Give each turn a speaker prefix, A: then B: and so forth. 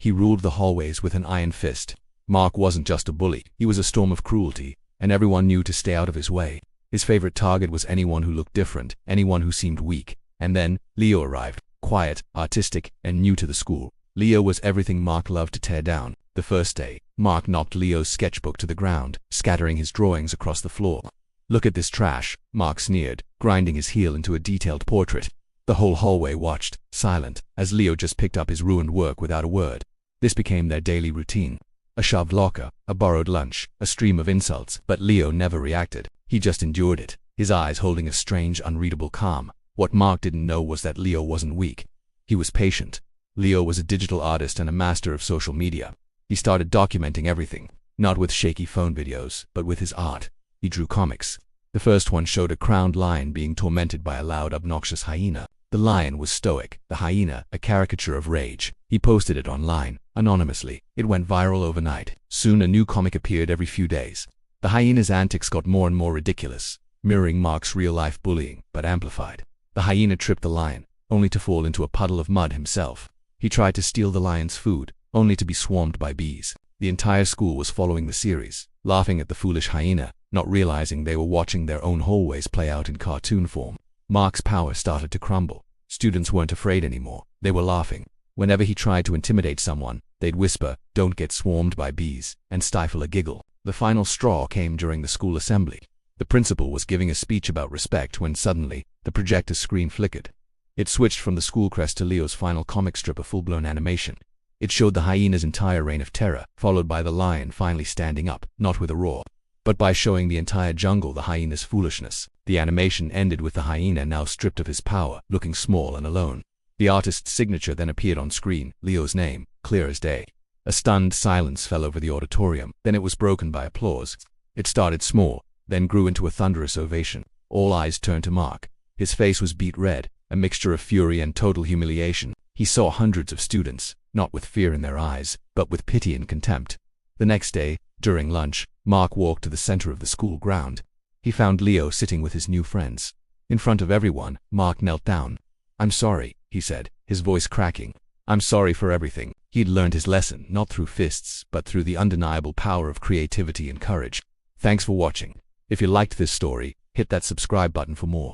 A: He ruled the hallways with an iron fist. Mark wasn't just a bully, he was a storm of cruelty, and everyone knew to stay out of his way. His favorite target was anyone who looked different, anyone who seemed weak. And then, Leo arrived, quiet, artistic, and new to the school. Leo was everything Mark loved to tear down. The first day, Mark knocked Leo's sketchbook to the ground, scattering his drawings across the floor. "Look at this trash," Mark sneered, grinding his heel into a detailed portrait. The whole hallway watched, silent, as Leo just picked up his ruined work without a word. This became their daily routine. A shoved locker, a borrowed lunch, a stream of insults, but Leo never reacted. He just endured it, his eyes holding a strange, unreadable calm. What Mark didn't know was that Leo wasn't weak. He was patient. Leo was a digital artist and a master of social media. He started documenting everything, not with shaky phone videos, but with his art. He drew comics. The first one showed a crowned lion being tormented by a loud, obnoxious hyena. The lion was stoic, the hyena a caricature of rage. He posted it online, anonymously. It went viral overnight. Soon a new comic appeared every few days. The hyena's antics got more and more ridiculous, mirroring Mark's real-life bullying, but amplified. The hyena tripped the lion, only to fall into a puddle of mud himself. He tried to steal the lion's food, only to be swarmed by bees. The entire school was following the series, laughing at the foolish hyena, not realizing they were watching their own hallways play out in cartoon form. Mark's power started to crumble. Students weren't afraid anymore. They were laughing. Whenever he tried to intimidate someone, they'd whisper, "Don't get swarmed by bees," and stifle a giggle. The final straw came during the school assembly. The principal was giving a speech about respect when suddenly, the projector screen flickered. It switched from the school crest to Leo's final comic strip, a full-blown animation. It showed the hyena's entire reign of terror, followed by the lion finally standing up, not with a roar, but by showing the entire jungle the hyena's foolishness. The animation ended with the hyena now stripped of his power, looking small and alone. The artist's signature then appeared on screen, Leo's name, clear as day. A stunned silence fell over the auditorium, then it was broken by applause. It started small, then grew into a thunderous ovation. All eyes turned to Mark. His face was beet red, a mixture of fury and total humiliation. He saw hundreds of students, not with fear in their eyes, but with pity and contempt. The next day, during lunch, Mark walked to the center of the school ground. He found Leo sitting with his new friends. In front of everyone, Mark knelt down. "I'm sorry," he said, his voice cracking. "I'm sorry for everything." He'd learned his lesson, not through fists, but through the undeniable power of creativity and courage. Thanks for watching. If you liked this story, hit that subscribe button for more.